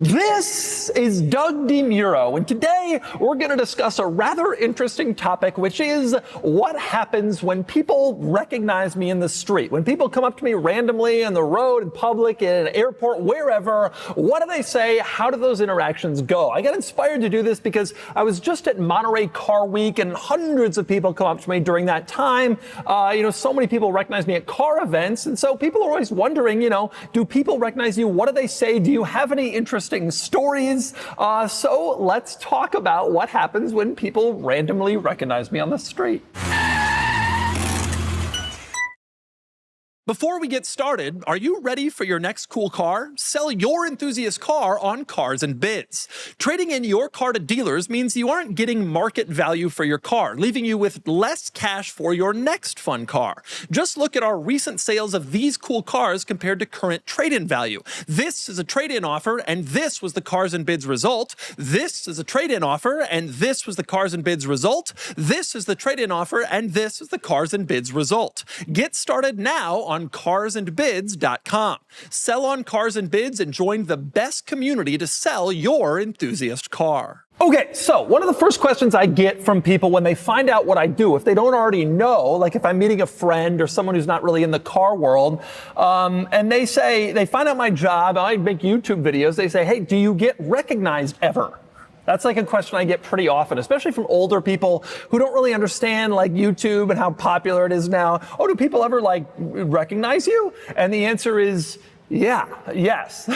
This is Doug DeMuro, and today we're going to discuss a rather interesting topic, which is what happens when people recognize me in the street. When people come up to me randomly on the road, in public, in an airport, wherever, what do they say? How do those interactions go? I got inspired to do this because I was just at Monterey Car Week, and hundreds of people come up to me during that time. So many people recognize me at car events, and so people are always wondering, do people recognize you? What do they say? Do you have any interesting stories? So let's talk about what happens when people randomly recognize me on the street. Before we get started, are you ready for your next cool car? Sell your enthusiast car on Cars and Bids. Trading in your car to dealers means you aren't getting market value for your car, leaving you with less cash for your next fun car. Just look at our recent sales of these cool cars compared to current trade-in value. This is a trade-in offer, and this was the Cars and Bids result. This is a trade-in offer, and this was the Cars and Bids result. This is the trade-in offer, and this is the Cars and Bids result. Get started now on carsandbids.com. Sell on Cars and Bids and join the best community to sell your enthusiast car. Okay, so one of the first questions I get from people when they find out what I do, if they don't already know, like if I'm meeting a friend or someone who's not really in the car world, and they find out my job, I make YouTube videos, they say, hey, do you get recognized ever? That's like a question I get pretty often, especially from older people who don't really understand like YouTube and how popular it is now. Oh, do people ever recognize you? And the answer is, yes,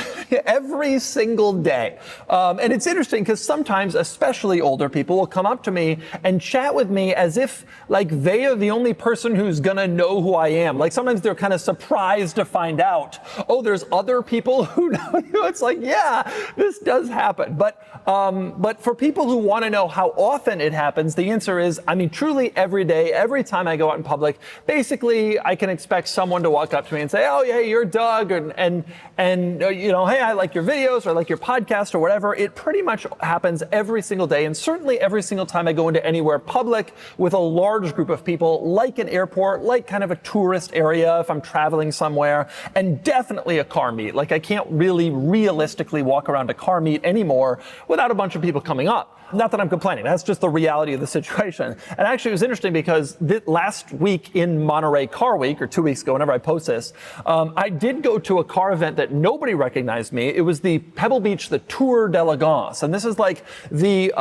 every single day. And it's interesting because sometimes, especially older people, will come up to me and chat with me as if they are the only person who's gonna know who I am. Like sometimes they're kind of surprised to find out, oh, there's other people who know you. It's like, yeah, this does happen. But for people who want to know how often it happens, the answer is, truly every day, every time I go out in public, basically I can expect someone to walk up to me and say, oh, yeah, you're Doug, and hey, I like your videos or I like your podcast or whatever. It pretty much happens every single day, and certainly every single time I go into anywhere public with a large group of people, like an airport, like kind of a tourist area if I'm traveling somewhere, and definitely a car meet. Like I can't really realistically walk around a car meet anymore without a bunch of people coming up. Not that I'm complaining, that's just the reality of the situation. And actually it was interesting because last week in Monterey Car Week, or 2 weeks ago, whenever I post this, I did go to a car event that nobody recognized me. It was the Pebble Beach, the Tour d'Elegance. And this is like the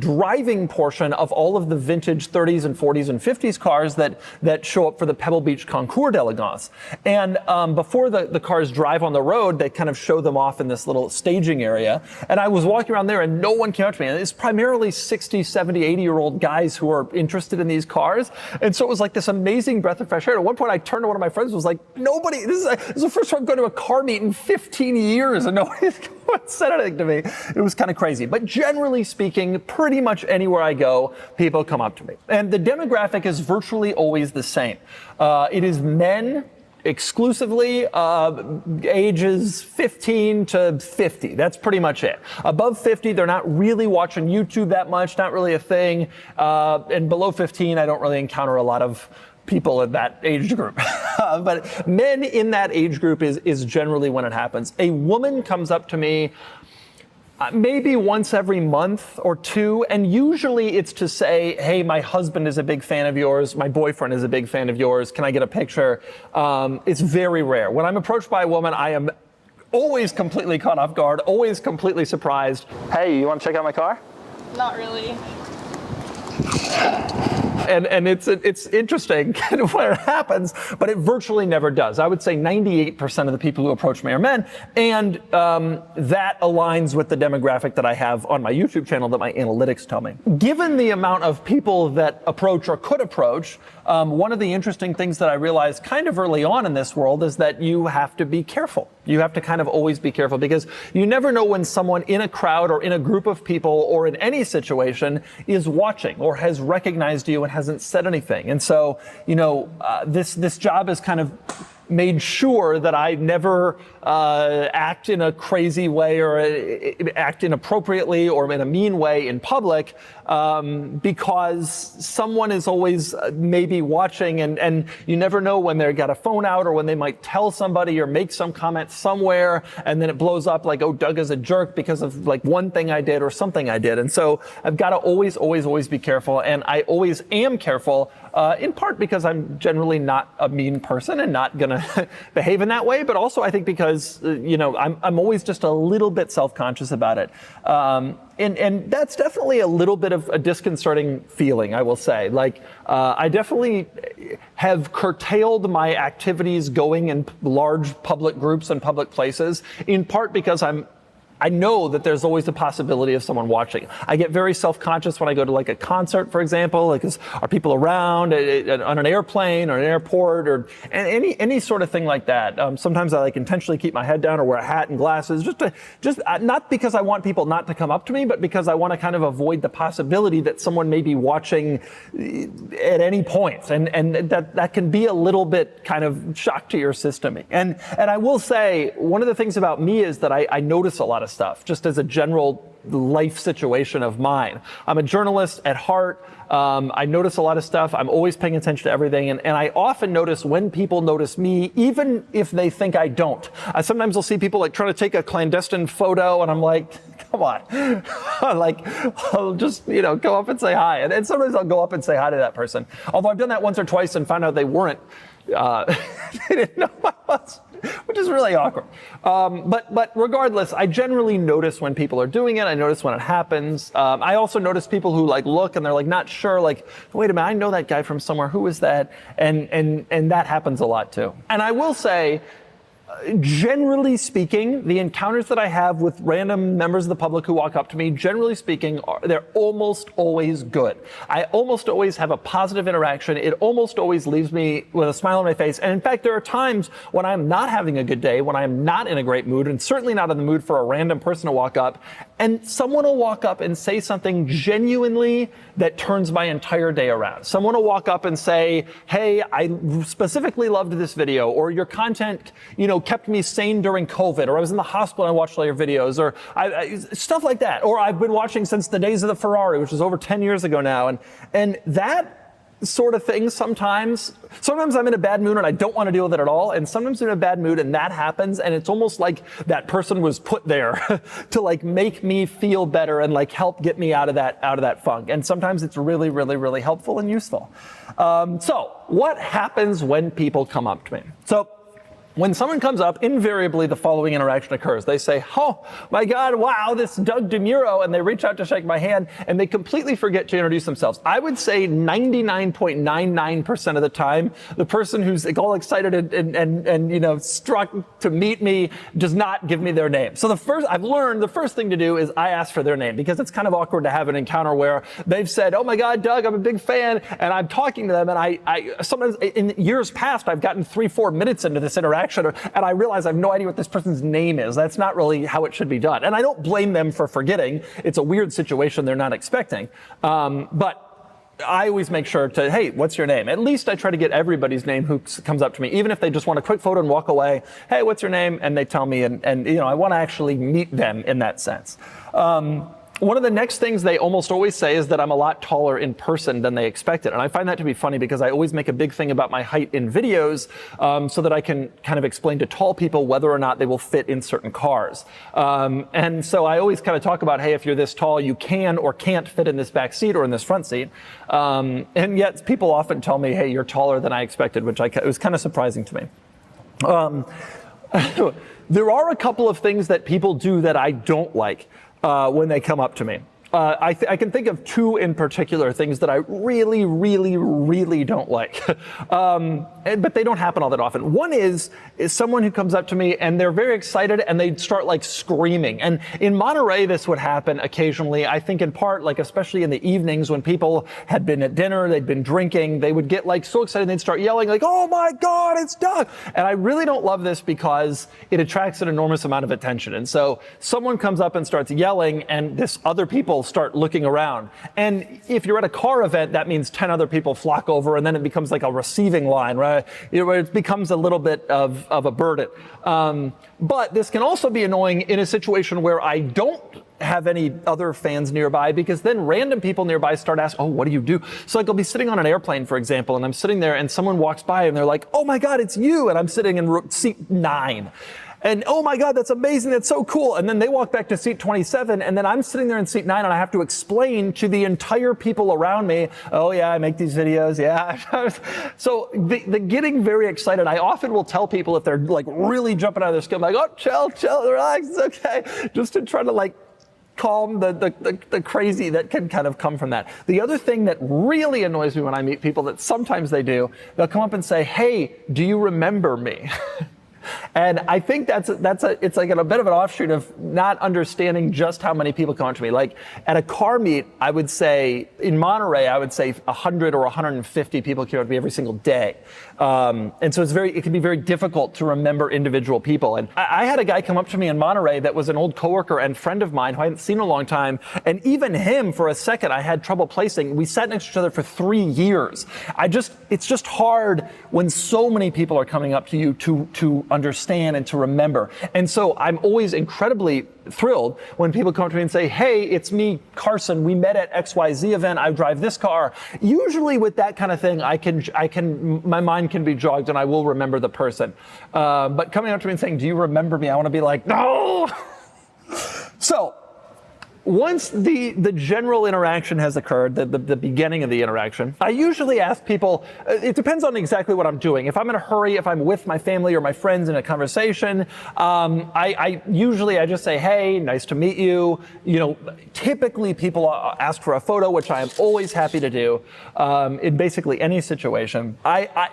driving portion of all of the vintage 30s and 40s and 50s cars that show up for the Pebble Beach Concours d'Elegance. And before the cars drive on the road, they kind of show them off in this little staging area. And I was walking around there and no one came up to me. And it's primarily 60, 70, 80-year-old guys who are interested in these cars. And so it was like this amazing breath of fresh air. At one point I turned to one of my friends and was like, this is the first time I'm going to a car meet in 15 years and nobody's said anything to me. It was kind of crazy. But generally speaking, pretty much anywhere I go, people come up to me. And the demographic is virtually always the same. It is men, exclusively ages 15 to 50. That's pretty much it. Above 50, they're not really watching YouTube that much, not really a thing. And below 15, I don't really encounter a lot of people in that age group. But men in that age group is generally when it happens. A woman comes up to me maybe once every month or two, and usually it's to say, hey, my husband is a big fan of yours, my boyfriend is a big fan of yours, can I get a picture? It's very rare. When I'm approached by a woman, I am always completely caught off guard, always completely surprised. Hey, you want to check out my car? Not really. And it's interesting kind of when it happens, but it virtually never does. I would say 98% of the people who approach me are men, and that aligns with the demographic that I have on my YouTube channel that my analytics tell me. Given the amount of people that approach or could approach, one of the interesting things that I realized kind of early on in this world is that you have to be careful. You have to kind of always be careful because you never know when someone in a crowd or in a group of people or in any situation is watching or has recognized you and hasn't said anything. And so, this job has kind of made sure that I never act in a crazy way or act inappropriately or in a mean way in public because someone is always maybe watching, and you never know when they've got a phone out or when they might tell somebody or make some comment somewhere and then it blows up like, oh, Doug is a jerk because of like one thing I did or something I did. And so I've got to always be careful, and I always am careful, in part because I'm generally not a mean person and not going to behave in that way, but also I think because, I'm always just a little bit self-conscious about it. And that's definitely a little bit of a disconcerting feeling, I will say. Like, I definitely have curtailed my activities going in large public groups and public places, in part because I know that there's always a possibility of someone watching. I get very self-conscious when I go to like a concert, for example, like are people around on an airplane or an airport or any sort of thing like that. Sometimes I like intentionally keep my head down or wear a hat and glasses, just not because I want people not to come up to me, but because I want to kind of avoid the possibility that someone may be watching at any point, and that can be a little bit kind of shock to your system. And I will say one of the things about me is that I notice a lot of stuff, just as a general life situation of mine. I'm a journalist at heart. I notice a lot of stuff. I'm always paying attention to everything. And I often notice when people notice me, even if they think I don't. Sometimes I'll see people like trying to take a clandestine photo and I'm like, come on. Like, I'll just, go up and say hi. And sometimes I'll go up and say hi to that person. Although I've done that once or twice and found out they weren't. They didn't know I was, which is really awkward. But regardless, I generally notice when people are doing it. I notice when it happens. I also notice people who like look and they're like not sure, like, wait a minute, I know that guy from somewhere. Who is that? And that happens a lot too. And I will say, generally speaking, the encounters that I have with random members of the public who walk up to me, generally speaking, they're almost always good. I almost always have a positive interaction. It almost always leaves me with a smile on my face. And in fact, there are times when I'm not having a good day, when I'm not in a great mood, and certainly not in the mood for a random person to walk up, and someone will walk up and say something genuinely that turns my entire day around. Someone will walk up and say, hey, I specifically loved this video, or your content, kept me sane during COVID, or I was in the hospital and I watched all your videos, or stuff like that. Or I've been watching since the days of the Ferrari, which is over 10 years ago now. And that sort of thing sometimes I'm in a bad mood and I don't want to deal with it at all. And sometimes I'm in a bad mood and that happens. And it's almost like that person was put there to like make me feel better and like help get me out of that funk. And sometimes it's really, really, really helpful and useful. So what happens when people come up to me? So when someone comes up, invariably the following interaction occurs. They say, oh my God, wow, this Doug DeMuro, and they reach out to shake my hand, and they completely forget to introduce themselves. I would say 99.99% of the time, the person who's all excited and struck to meet me does not give me their name. So I've learned the first thing to do is I ask for their name, because it's kind of awkward to have an encounter where they've said, oh my God, Doug, I'm a big fan, and I'm talking to them, and I sometimes in years past, I've gotten 3-4 minutes into this interaction, and I realize I have no idea what this person's name is. That's not really how it should be done. And I don't blame them for forgetting. It's a weird situation they're not expecting. But I always make sure to, hey, what's your name? At least I try to get everybody's name who comes up to me, even if they just want a quick photo and walk away. Hey, what's your name? And they tell me, and I want to actually meet them in that sense. One of the next things they almost always say is that I'm a lot taller in person than they expected. And I find that to be funny because I always make a big thing about my height in videos so that I can kind of explain to tall people whether or not they will fit in certain cars. And so I always kind of talk about, hey, if you're this tall, you can or can't fit in this back seat or in this front seat. And yet people often tell me, hey, you're taller than I expected, which it was kind of surprising to me. There are a couple of things that people do that I don't like when they come up to me. I can think of two in particular things that I really, really, really don't like. But they don't happen all that often. One is someone who comes up to me and they're very excited and they start like screaming. And in Monterey, this would happen occasionally. I think in part, like especially in the evenings when people had been at dinner, they'd been drinking, they would get like so excited they'd start yelling like, oh my God, it's Doug. And I really don't love this because it attracts an enormous amount of attention. And so someone comes up and starts yelling and this other people start looking around. And if you're at a car event, that means 10 other people flock over and then it becomes like a receiving line, right? it becomes a little bit of a burden. But this can also be annoying in a situation where I don't have any other fans nearby, because then random people nearby start asking, oh, what do you do? So like I'll be sitting on an airplane, for example, and I'm sitting there and someone walks by and they're like, oh my God, it's you. And I'm sitting in seat 9. And oh my God, that's amazing, that's so cool. And then they walk back to seat 27, and then I'm sitting there in seat 9 and I have to explain to the entire people around me, oh yeah, I make these videos, yeah. So the getting very excited, I often will tell people if they're like really jumping out of their skin, like, oh, chill, relax, it's okay. Just to try to like calm the crazy that can kind of come from that. The other thing that really annoys me when I meet people that sometimes they do, they'll come up and say, hey, do you remember me? And I think it's like a bit of an offshoot of not understanding just how many people come up to me. Like at a car meet, I would say in Monterey, I would say 100 or 150 people come up to me every single day. And so it can be very difficult to remember individual people. And I had a guy come up to me in Monterey that was an old coworker and friend of mine who I hadn't seen in a long time. And even him, for a second, I had trouble placing. We sat next to each other for 3 years. It's just hard when so many people are coming up to you to understand and to remember. And so I'm always incredibly thrilled when people come up to me and say, hey, it's me, Carson, we met at XYZ event, I drive this car. Usually with that kind of thing, my mind can be jogged and I will remember the person. But coming up to me and saying, do you remember me? I want to be like, no. So once the general interaction has occurred, the beginning of the interaction, I usually ask people, it depends on exactly what I'm doing. If I'm in a hurry, if I'm with my family or my friends in a conversation, I usually just say, hey, nice to meet you. Typically people ask for a photo, which I am always happy to do in basically any situation.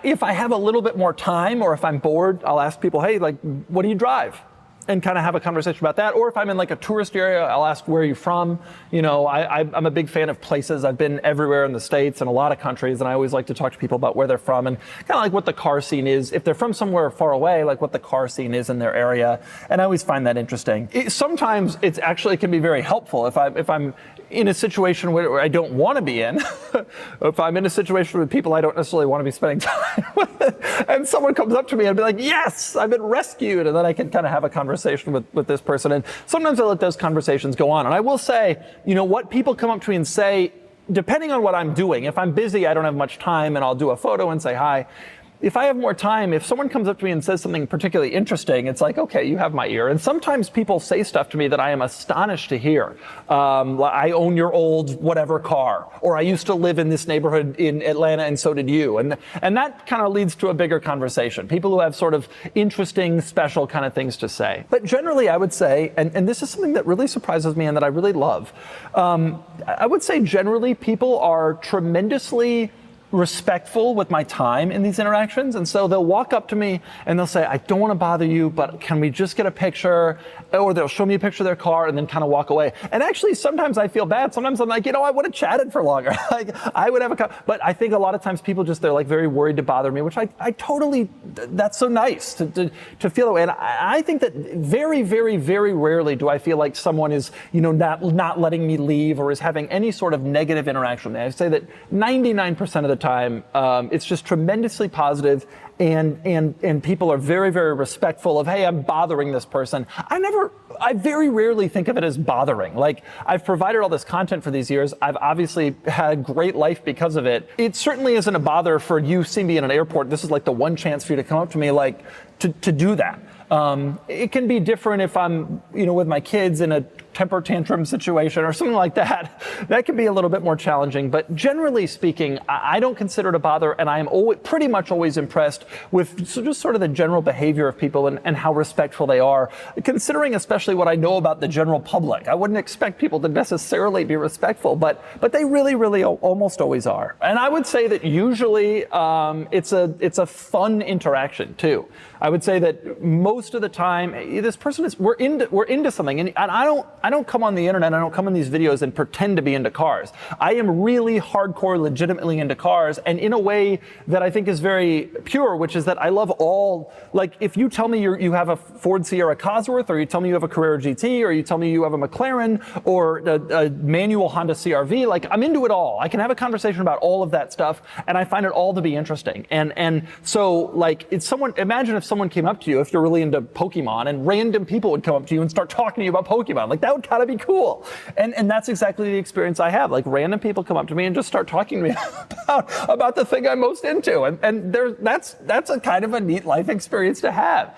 If I have a little bit more time or if I'm bored, I'll ask people, hey, like, what do you drive? And kind of have a conversation about that. Or if I'm in like a tourist area, I'll ask, where are you from? I'm a big fan of places. I've been everywhere in the States and a lot of countries, and I always like to talk to people about where they're from and kind of like what the car scene is. If they're from somewhere far away, like what the car scene is in their area. And I always find that interesting. Sometimes it can be very helpful if I'm in a situation where I don't want to be in. If I'm in a situation with people I don't necessarily want to be spending time with, and someone comes up to me and be like, yes, I've been rescued, and then I can kind of have a conversation with this person. And sometimes I let those conversations go on. And I will say, what people come up to me and say, depending on what I'm doing, if I'm busy, I don't have much time, and I'll do a photo and say hi. If I have more time, if someone comes up to me and says something particularly interesting, it's like, okay, you have my ear. And sometimes people say stuff to me that I am astonished to hear. I own your old whatever car, or I used to live in this neighborhood in Atlanta and so did you. And that kind of leads to a bigger conversation. People who have sort of interesting, special kind of things to say. But generally, I would say, and this is something that really surprises me and that I really love, I would say generally people are tremendously respectful with my time in these interactions. And so they'll walk up to me and they'll say, I don't want to bother you, but can we just get a picture? Or they'll show me a picture of their car and then kind of walk away. And actually, sometimes I feel bad. Sometimes I'm like, I would have chatted for longer. Like I would have but I think a lot of times people they're like very worried to bother me, which I totally, that's so nice to feel that way. And I think that very, very, very rarely do I feel like someone is, not letting me leave or is having any sort of negative interaction with me. I say that 99% of the time, it's just tremendously positive, and people are very, very respectful of, hey, I'm bothering this person. I very rarely think of it as bothering. Like, I've provided all this content for these years. I've obviously had a great life because of it. It certainly isn't a bother for you see me in an airport. This is like the one chance for you to come up to me, like, to do that. It can be different if I'm, with my kids in a temper tantrum situation or something like that. That can be a little bit more challenging. But generally speaking, I don't consider it a bother, and I am pretty much always impressed with just sort of the general behavior of people and how respectful they are, considering especially what I know about the general public. I wouldn't expect people to necessarily be respectful, but they really, really almost always are. And I would say that usually it's a fun interaction too. I would say that most of the time, this person we're into something, and I I don't come on the internet, I don't come in these videos and pretend to be into cars. I am really hardcore, legitimately into cars, and in a way that I think is very pure, which is that I love all, like if you tell me you have a Ford Sierra Cosworth, or you tell me you have a Carrera GT, or you tell me you have a McLaren, or a manual Honda CR-V, like I'm into it all. I can have a conversation about all of that stuff, and I find it all to be interesting. And so like imagine if someone came up to you, if you're really into Pokemon, and random people would come up to you and start talking to you about Pokemon. Like that would kind of be cool. And that's exactly the experience I have. Like random people come up to me and just start talking to me about the thing I'm most into. And that's a kind of a neat life experience to have.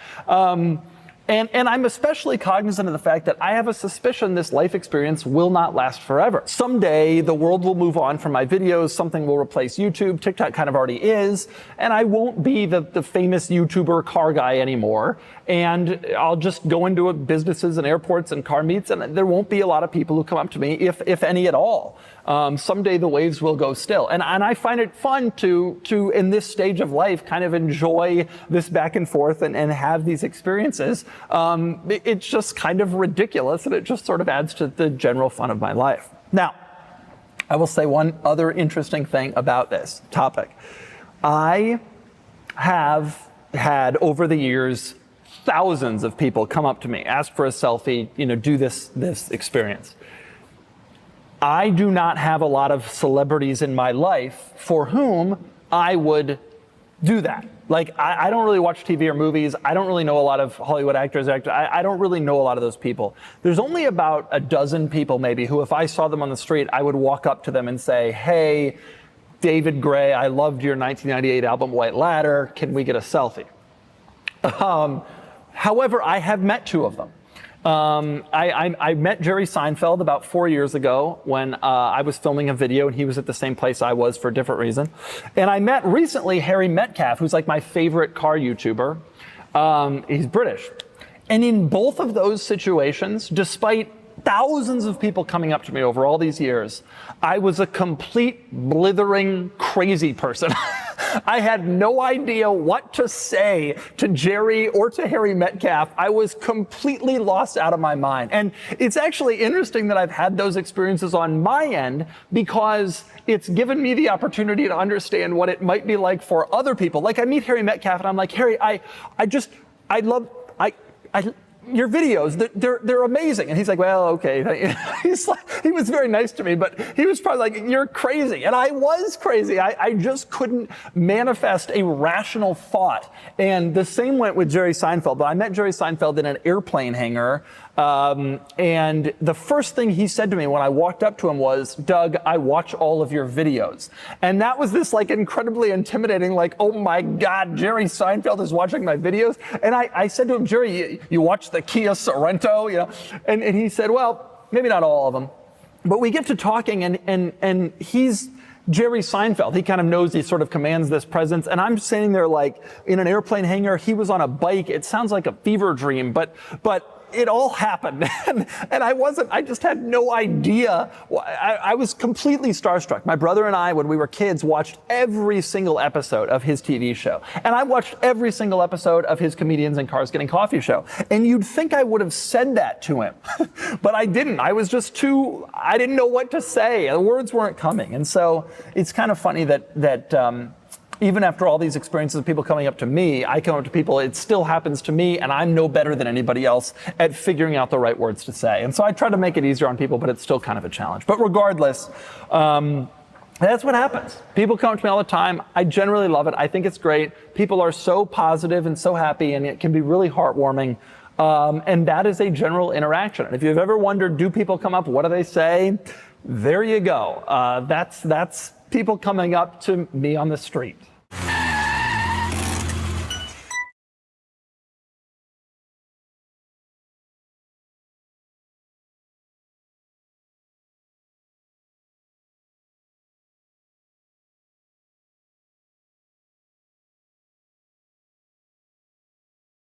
And I'm especially cognizant of the fact that I have a suspicion this life experience will not last forever. Someday, the world will move on from my videos, something will replace YouTube, TikTok kind of already is, and I won't be the famous YouTuber car guy anymore, and I'll just go into businesses and airports and car meets, and there won't be a lot of people who come up to me, if any at all. Someday the waves will go still. And I find it fun to in this stage of life, kind of enjoy this back and forth and have these experiences. It's just kind of ridiculous, and it just sort of adds to the general fun of my life. Now, I will say one other interesting thing about this topic. I have had, over the years, thousands of people come up to me, ask for a selfie, do this experience. I do not have a lot of celebrities in my life for whom I would do that. Like, I don't really watch TV or movies. I don't really know a lot of Hollywood actors. I don't really know a lot of those people. There's only about a dozen people maybe who, if I saw them on the street, I would walk up to them and say, hey, David Gray, I loved your 1998 album, White Ladder. Can we get a selfie? However, I have met two of them. I met Jerry Seinfeld about 4 years ago when I was filming a video, and he was at the same place I was for a different reason. And I met recently Harry Metcalf, who's like my favorite car YouTuber. He's British. And in both of those situations, despite thousands of people coming up to me over all these years, I was a complete blithering crazy person. I had no idea what to say to Jerry or to Harry Metcalf. I was completely lost out of my mind. And it's actually interesting that I've had those experiences on my end, because it's given me the opportunity to understand what it might be like for other people. Like, I meet Harry Metcalf and I'm like, Harry, I love your videos, they're amazing. And he's like, well, okay. He was very nice to me, but he was probably like, you're crazy. And I was crazy. I just couldn't manifest a rational thought. And the same went with Jerry Seinfeld. But I met Jerry Seinfeld in an airplane hangar. And the first thing he said to me when I walked up to him was, Doug, I watch all of your videos. And that was this like incredibly intimidating, like, oh my God, Jerry Seinfeld is watching my videos. And I said to him, Jerry, you watch the Kia Sorento, And he said, well, maybe not all of them. But we get to talking, and he's Jerry Seinfeld. He kind of knows, he sort of commands this presence. And I'm sitting there like in an airplane hangar. He was on a bike. It sounds like a fever dream, but it all happened. And I just had no idea. I was completely starstruck. My brother and I, when we were kids, watched every single episode of his TV show. And I watched every single episode of his Comedians in Cars Getting Coffee show. And you'd think I would have said that to him, but I didn't. I was just I didn't know what to say. The words weren't coming. And so it's kind of funny that even after all these experiences of people coming up to me, I come up to people, it still happens to me, and I'm no better than anybody else at figuring out the right words to say. And so I try to make it easier on people, but it's still kind of a challenge. But regardless, that's what happens. People come up to me all the time. I generally love it. I think it's great. People are so positive and so happy, and it can be really heartwarming. And that is a general interaction. And if you've ever wondered, do people come up, what do they say? There you go. That's people coming up to me on the street.